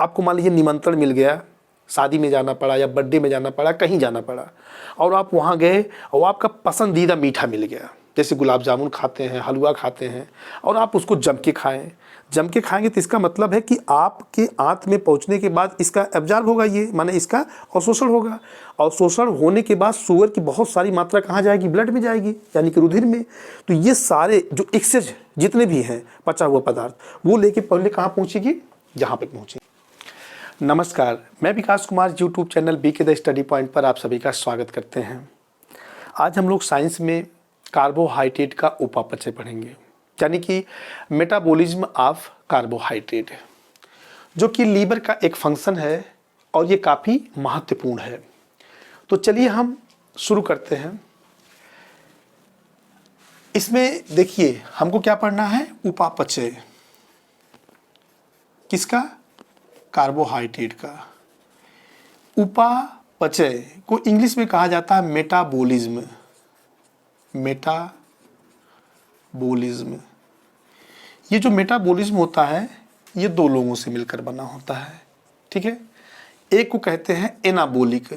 आपको मान लीजिए निमंत्रण मिल गया, शादी में जाना पड़ा या बर्थडे में जाना पड़ा, कहीं जाना पड़ा, और आप वहाँ गए और आपका पसंदीदा मीठा मिल गया, जैसे गुलाब जामुन खाते हैं, हलवा खाते हैं, और आप उसको जम के खाएँ। जम के खाएंगे तो इसका मतलब है कि आपके आंत में पहुंचने के बाद इसका एब्जॉर्ब होगा, ये माने इसका अवशोषण होगा। अवशोषण होने के बाद शुगर की बहुत सारी मात्रा कहाँ जाएगी? ब्लड में जाएगी, यानी कि रुधिर में। तो ये सारे जो एक्सेस जितने भी हैं पचा हुआ पदार्थ, वो लेके पहले कहाँ पहुँचेगी? यहाँ पे पहुँचेगी। नमस्कार, मैं Vikas Kumar YouTube channel BK the study point पर आप सभी का स्वागत करते हैं। आज हम लोग साइंस में कार्बोहाइड्रेट का उपापचय पढ़ेंगे, यानी कि मेटाबॉलिज्म ऑफ कार्बोहाइड्रेट, जो कि लीवर का एक फंक्शन है और ये काफ़ी महत्वपूर्ण है। तो चलिए हम शुरू करते हैं। इसमें देखिए हमको क्या पढ़ना है? उपापचय। किसका? कार्बोहाइड्रेट का। उपापचय को इंग्लिश में कहा जाता है मेटाबॉलिज्म। मेटाबॉलिज्म, ये जो मेटाबॉलिज्म होता है ये दो लोगों से मिलकर बना होता है, ठीक है। एक को कहते हैं एनाबोलिक,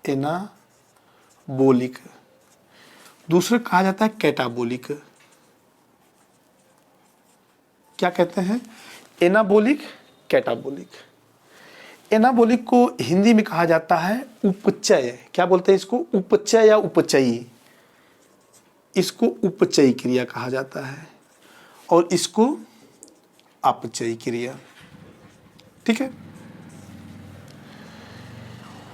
एनाबोलिक। दूसरे कहा जाता है कैटाबोलिक। क्या कहते हैं? Anabolic, catabolic. एनाबोलिक को हिंदी में कहा जाता है उपचय। क्या बोलते हैं इसको? उपचय या उपचयी। इसको उपचयी क्रिया कहा जाता है और इसको अपचयी क्रिया, ठीक है।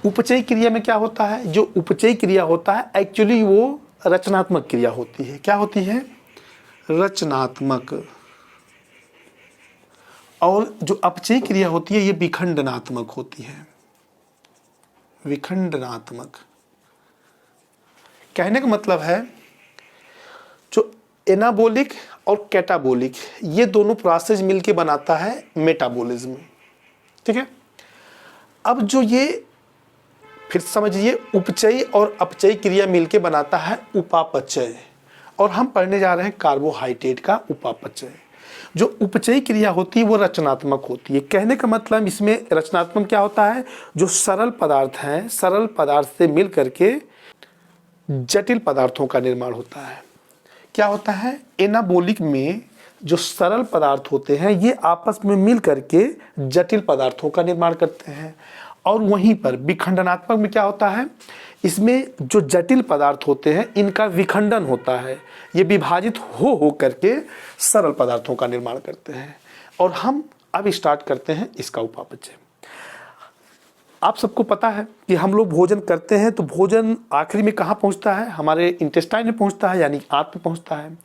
उपचयी क्रिया में क्या होता है? जो उपचयी क्रिया होता है एक्चुअली वो रचनात्मक क्रिया होती है। क्या होती है? रचनात्मक। और जो अपचयी क्रिया होती है ये विखंडनात्मक होती है। विखंडनात्मक कहने का मतलब है जो एनाबोलिक और कैटाबोलिक ये दोनों प्रोसेस मिलके बनाता है मेटाबॉलिज्म, ठीक है। अब जो ये फिर समझिए उपचयी और अपचयी क्रिया मिलके बनाता है उपापचय, और हम पढ़ने जा रहे हैं कार्बोहाइड्रेट का उपापचय। जो उपचयी क्रिया होती है वो रचनात्मक होती है। कहने का मतलब इसमें रचनात्मक क्या होता है? जो सरल पदार्थ हैं, सरल पदार्थ से मिल करके जटिल पदार्थों का निर्माण होता है। क्या होता है? एनाबोलिक में जो सरल पदार्थ होते हैं ये आपस में मिल करके जटिल पदार्थों का निर्माण करते हैं, और वहीं पर विखंडनात्मक में क्या होता है? इसमें जो जटिल पदार्थ होते हैं इनका विखंडन होता है, ये विभाजित हो करके सरल पदार्थों का निर्माण करते हैं। और हम अब स्टार्ट करते हैं इसका उपापचय। आप सबको पता है कि हम लोग भोजन करते हैं तो भोजन आखिरी में कहाँ पहुँचता है? हमारे इंटेस्टाइन में पहुँचता है, यानी आंत में पहुँचता है।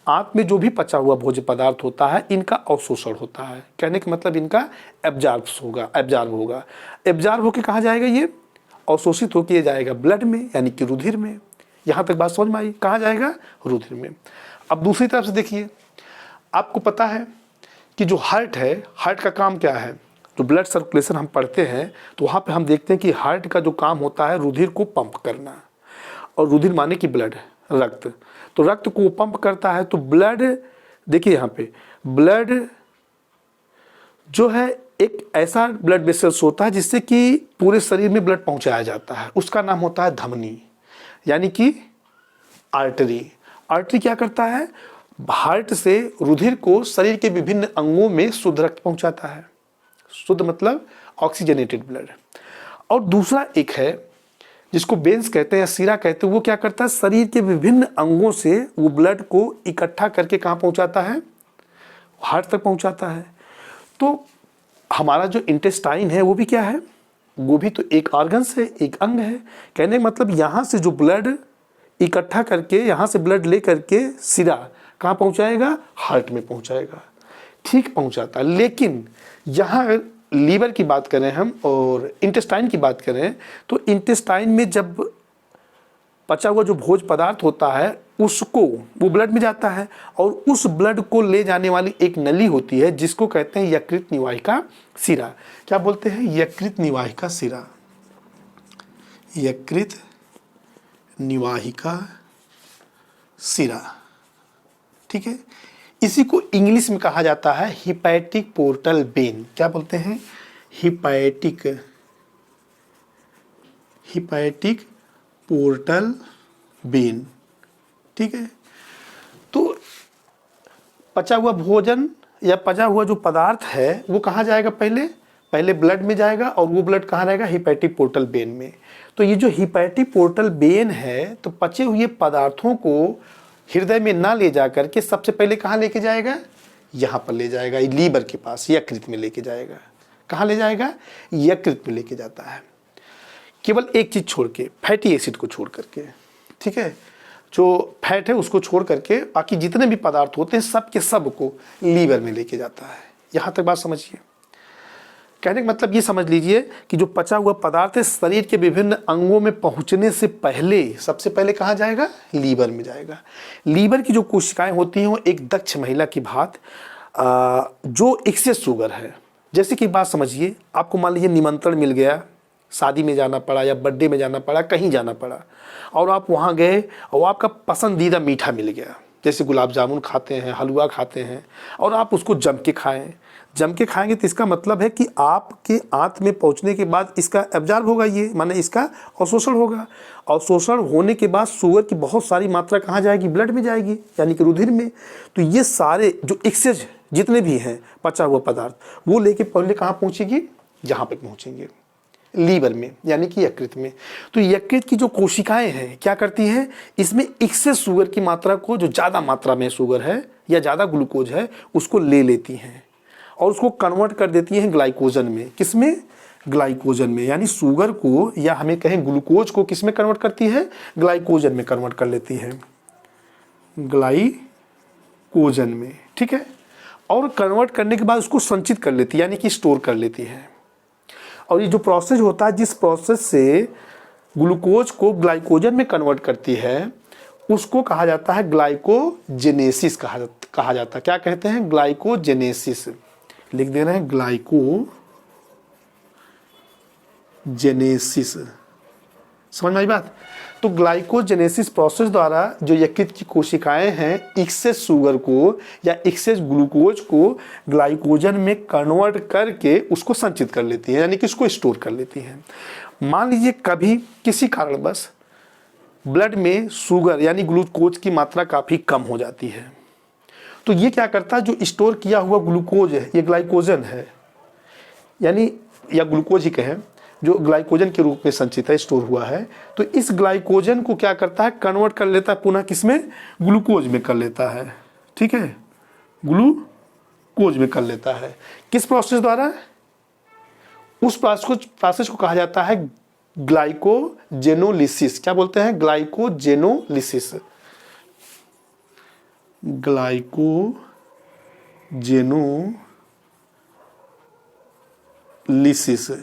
आंत में जो भी पचा हुआ भोज्य पदार्थ होता है इनका अवशोषण होता है। कहने का मतलब इनका एब्जॉर्ब होगा। एब्जॉर्ब होकर कहाँ जाएगा? ये अवशोषित होकर ये जाएगा ब्लड में, यानी कि रुधिर में। यहाँ तक बात समझ में आई? कहाँ जाएगा? रुधिर में। अब दूसरी तरफ से देखिए, आपको पता है कि जो हार्ट है, हार्ट का काम क्या है? जो ब्लड सर्कुलेशन हम पढ़ते हैं तो वहाँ पे हम देखते हैं कि हार्ट का जो काम होता है रुधिर को पंप करना, और रुधिर माने कि ब्लड, रक्त। तो रक्त को पंप करता है, तो ब्लड देखिए यहाँ पे ब्लड जो है एक ऐसा ब्लड वेसल्स होता है जिससे कि पूरे शरीर में ब्लड पहुँचाया जाता है, उसका नाम होता है धमनी, यानी कि आर्टरी। आर्टरी क्या करता है? हार्ट से रुधिर को शरीर के विभिन्न अंगों में शुद्ध रक्त पहुँचाता है। शुद्ध मतलब ऑक्सीजनेटेड ब्लड। और दूसरा एक है जिसको वेन्स कहते हैं या सीरा कहते हैं, वो क्या करता है? शरीर के विभिन्न अंगों से वो ब्लड को इकट्ठा करके कहाँ पहुँचाता है? हार्ट तक पहुँचाता है। तो हमारा जो इंटेस्टाइन है वो भी क्या है? वो भी तो एक ऑर्गन से, एक अंग है। कहने का मतलब यहाँ से जो ब्लड इकट्ठा करके, यहाँ से ब्लड ले करके सीरा कहाँ पहुँचाएगा? हार्ट में पहुँचाएगा। ठीक पहुँचाता है। लेकिन यहाँ लीवर की बात करें हम और इंटेस्टाइन की बात करें तो इंटेस्टाइन में जब पचा हुआ जो भोज्य पदार्थ होता है उसको वो ब्लड में जाता है, और उस ब्लड को ले जाने वाली एक नली होती है जिसको कहते हैं यकृत निवाहिका शिरा। क्या बोलते हैं? यकृत निवाहिका शिरा। यकृत निवाहिका शिरा, ठीक है। इसी को इंग्लिश में कहा जाता है हिपैटिक पोर्टल वेन। क्या बोलते हैं? Hepatic portal vein. ठीक है, तो पचा हुआ भोजन या पचा हुआ जो पदार्थ है वो कहाँ जाएगा? पहले ब्लड में जाएगा, और वो ब्लड कहाँ रहेगा? हिपैटिक पोर्टल वेन में। तो ये जो हिपैटिक पोर्टल वेन है, तो पचे हुए पदार्थों को हृदय में ना ले जा करके सबसे पहले कहाँ लेके जाएगा? यहाँ पर ले जाएगा, लीवर के पास, यकृत में लेके जाएगा। कहाँ ले जाएगा? यकृत में लेके जाता है। केवल एक चीज़ छोड़ के, फैटी एसिड को छोड़ करके। ठीक है, जो फैट है उसको छोड़ करके बाकी जितने भी पदार्थ होते हैं सब के सब को लीवर में लेके जाता है। यहाँ तक बात समझिए। कहने का मतलब ये समझ लीजिए कि जो पचा हुआ पदार्थ है शरीर के विभिन्न अंगों में पहुंचने से पहले सबसे पहले कहाँ जाएगा? लीवर में जाएगा। लीवर की जो कोशिकाएं होती हैं वो एक दक्ष महिला की भांति जो एक्सेस शुगर है, जैसे कि बात समझिए, आपको मान लीजिए निमंत्रण मिल गया, शादी में जाना पड़ा या बर्थडे में जाना पड़ा, कहीं जाना पड़ा, और आप वहाँ गए और आपका पसंदीदा मीठा मिल गया, जैसे गुलाब जामुन खाते हैं, हलवा खाते हैं, और आप उसको जम के खाएंगे तो इसका मतलब है कि आपके आंत में पहुंचने के बाद इसका एब्जॉर्ब होगा, ये माने इसका अवशोषण होगा। अवशोषण होने के बाद शुगर की बहुत सारी मात्रा कहाँ जाएगी? ब्लड में जाएगी, यानी कि रुधिर में। तो ये सारे जो एक्सेस जितने भी हैं पचा हुआ पदार्थ, वो लेके पहले कहाँ पहुँचेगी? यहाँ पे पहुँचेंगे, लीवर में, यानी कि यकृत में। तो यकृत की जो कोशिकाएं हैं क्या करती हैं? इसमें एक्सेस शुगर की मात्रा को, जो ज़्यादा मात्रा में शुगर है या ज़्यादा ग्लूकोज है, उसको ले लेती हैं और उसको कन्वर्ट कर देती हैं ग्लाइकोजन में। किसमें? ग्लाइकोजन में। यानी शुगर को, या हमें कहें ग्लूकोज को, किस में कन्वर्ट करती है? ग्लाइकोजन में कन्वर्ट कर लेती है, ग्लाइकोजन में। ठीक है, और कन्वर्ट करने के बाद उसको संचित कर लेती है, यानी कि स्टोर कर लेती है। और ये जो प्रोसेस होता है, जिस प्रोसेस से ग्लूकोज को ग्लाइकोजन में कन्वर्ट करती है, उसको कहा जाता है ग्लाइकोजेनेसिस कहा जाता है। क्या कहते हैं? ग्लाइकोजेनेसिस। लिख दे रहे हैं, ग्लाइकोजेनेसिस। समझ में आई बात? तो ग्लाइकोजेनेसिस प्रोसेस द्वारा जो यकृत की कोशिकाएं हैं एक्सेस शुगर को या एक्सेस ग्लूकोज को ग्लाइकोजन में कन्वर्ट करके उसको संचित कर लेती है, यानी कि उसको स्टोर कर लेती है। मान लीजिए कभी किसी कारणवश ब्लड में शुगर यानी ग्लूकोज की मात्रा काफ़ी कम हो जाती है, तो ये क्या करता है? जो स्टोर किया हुआ ग्लूकोज है, ये ग्लाइकोजन है, यानी या ग्लूकोज ही कहें, जो ग्लाइकोजन के रूप में संचित है, स्टोर हुआ है, तो इस ग्लाइकोजन को क्या करता है? कन्वर्ट कर लेता है पुनः किसमें? ग्लूकोज में कर लेता है। ठीक है, ग्लूकोज में कर लेता है। किस प्रोसेस द्वारा? उस प्रोसेस को कहा जाता है ग्लाइकोजेनोलिसिस। क्या बोलते हैं? ग्लाइकोजेनोलिसिस।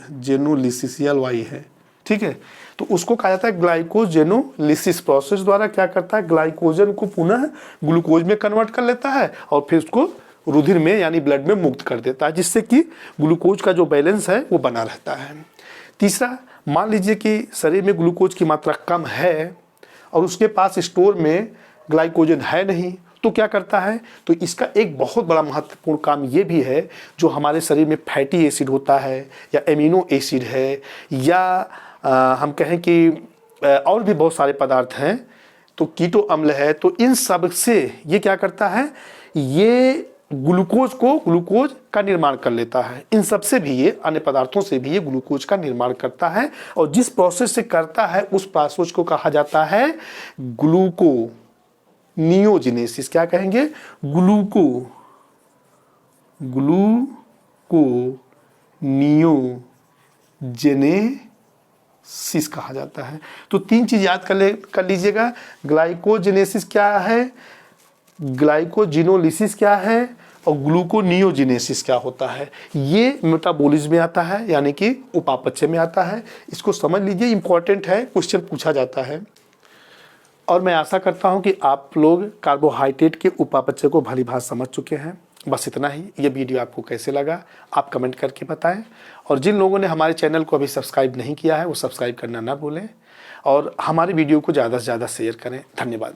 जेनोलिसिस या वाई है। ठीक है, तो उसको कहा जाता है ग्लाइकोजेनोलिसिस। प्रोसेस द्वारा क्या करता है? ग्लाइकोजन को पुनः ग्लूकोज में कन्वर्ट कर लेता है और फिर उसको रुधिर में यानी ब्लड में मुक्त कर देता है, जिससे कि ग्लूकोज का जो बैलेंस है वो बना रहता है। तीसरा, मान लीजिए कि शरीर में ग्लूकोज की मात्रा कम है और उसके पास स्टोर में ग्लाइकोजन है नहीं, तो क्या करता है? तो इसका एक बहुत बड़ा महत्वपूर्ण काम ये भी है, जो हमारे शरीर में फैटी एसिड होता है या एमिनो एसिड है या हम कहें कि और भी बहुत सारे पदार्थ हैं, तो कीटो अम्ल है, तो इन सब से ये क्या करता है? ये ग्लूकोज का निर्माण कर लेता है। इन सब से भी, ये अन्य पदार्थों से भी ये ग्लूकोज का निर्माण करता है, और जिस प्रोसेस से करता है उस प्रोसेस को कहा जाता है ग्लूकोनियोजेनेसिस। क्या कहेंगे? ग्लूकोनियोजेनेसिस कहा जाता है। तो तीन चीज याद कर लीजिएगा। ग्लाइकोजेनेसिस क्या है, ग्लाइकोजिनोलिसिस क्या है, और ग्लूकोनियोजेनेसिस क्या होता है। ये मेटाबॉलिज्म में आता है, यानी कि उपापचय में आता है। इसको समझ लीजिए, इंपॉर्टेंट है, क्वेश्चन पूछा जाता है। और मैं आशा करता हूं कि आप लोग कार्बोहाइड्रेट के उपापचय को भली भांति समझ चुके हैं। बस इतना ही। ये वीडियो आपको कैसे लगा आप कमेंट करके बताएं, और जिन लोगों ने हमारे चैनल को अभी सब्सक्राइब नहीं किया है वो सब्सक्राइब करना ना भूलें, और हमारे वीडियो को ज़्यादा से ज़्यादा शेयर करें। धन्यवाद।